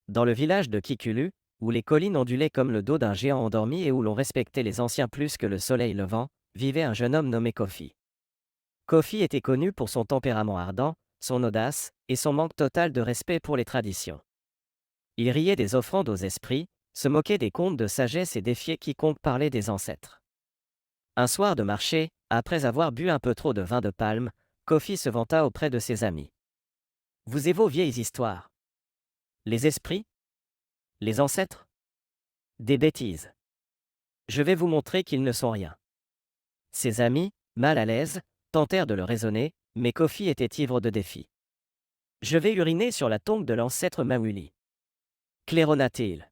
Dans le village de Kikulu, où les collines ondulaient comme le dos d'un géant endormi et où l'on respectait les anciens plus que le soleil levant, vivait un jeune homme nommé Kofi. Kofi était connu pour son tempérament ardent, son audace et son manque total de respect pour les traditions. Il riait des offrandes aux esprits, se moquait des contes de sagesse et défiait quiconque parlait des ancêtres. Un soir de marché, après avoir bu un peu trop de vin de palme, Kofi se vanta auprès de ses amis. Vous et vos vieilles histoires. Les esprits? Les ancêtres? Des bêtises. Je vais vous montrer qu'ils ne sont rien. Ses amis, mal à l'aise, tentèrent de le raisonner, mais Kofi était ivre de défi. Je vais uriner sur la tombe de l'ancêtre Mawuli. Claironna-t-il.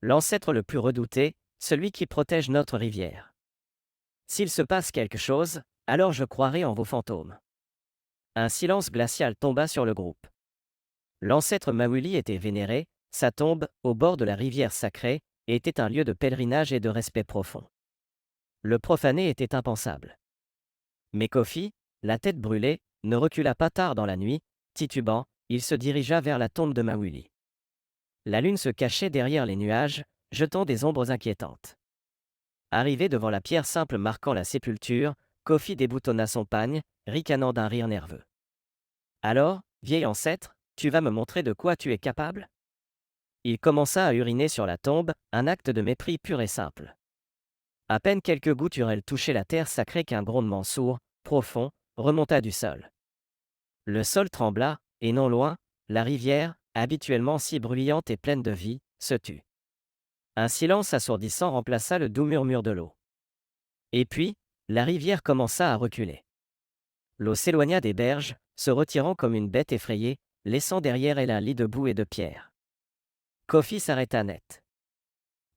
L'ancêtre le plus redouté, celui qui protège notre rivière. S'il se passe quelque chose, alors je croirai en vos fantômes. Un silence glacial tomba sur le groupe. L'ancêtre Mawuli était vénéré, sa tombe, au bord de la rivière sacrée, était un lieu de pèlerinage et de respect profond. Le profaner était impensable. Mais Kofi, la tête brûlée, ne recula pas tard dans la nuit, titubant, il se dirigea vers la tombe de Mawuli. La lune se cachait derrière les nuages, jetant des ombres inquiétantes. Arrivé devant la pierre simple marquant la sépulture, Kofi déboutonna son pagne, ricanant d'un rire nerveux. Alors, vieil ancêtre, tu vas me montrer de quoi tu es capable? Il commença à uriner sur la tombe, un acte de mépris pur et simple. À peine quelques gouturelles touchaient la terre sacrée qu'un grondement sourd, profond, remonta du sol. Le sol trembla, et non loin, la rivière, habituellement si bruyante et pleine de vie, se tut. Un silence assourdissant remplaça le doux murmure de l'eau. Et puis, la rivière commença à reculer. L'eau s'éloigna des berges, se retirant comme une bête effrayée, laissant derrière elle un lit de boue et de pierre. Kofi s'arrêta net.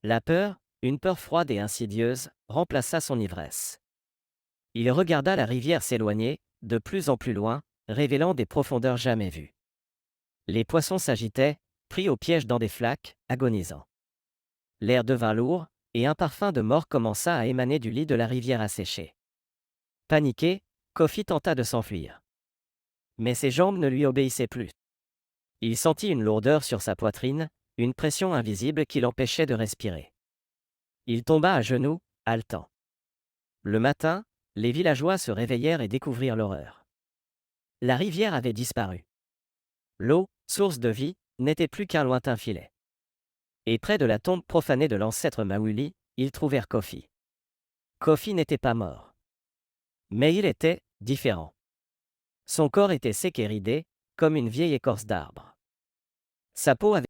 La peur, une peur froide et insidieuse, remplaça son ivresse. Il regarda la rivière s'éloigner, de plus en plus loin, révélant des profondeurs jamais vues. Les poissons s'agitaient, pris au piège dans des flaques, agonisant. L'air devint lourd, et un parfum de mort commença à émaner du lit de la rivière asséchée. Paniqué, Kofi tenta de s'enfuir. Mais ses jambes ne lui obéissaient plus. Il sentit une lourdeur sur sa poitrine, une pression invisible qui l'empêchait de respirer. Il tomba à genoux, haletant. Le matin, les villageois se réveillèrent et découvrirent l'horreur. La rivière avait disparu. L'eau, source de vie, n'était plus qu'un lointain filet. Et près de la tombe profanée de l'ancêtre Mawuli, ils trouvèrent Kofi. Kofi n'était pas mort. Mais il était différent. Son corps était sec et ridé, comme une vieille écorce d'arbre. Sa peau avait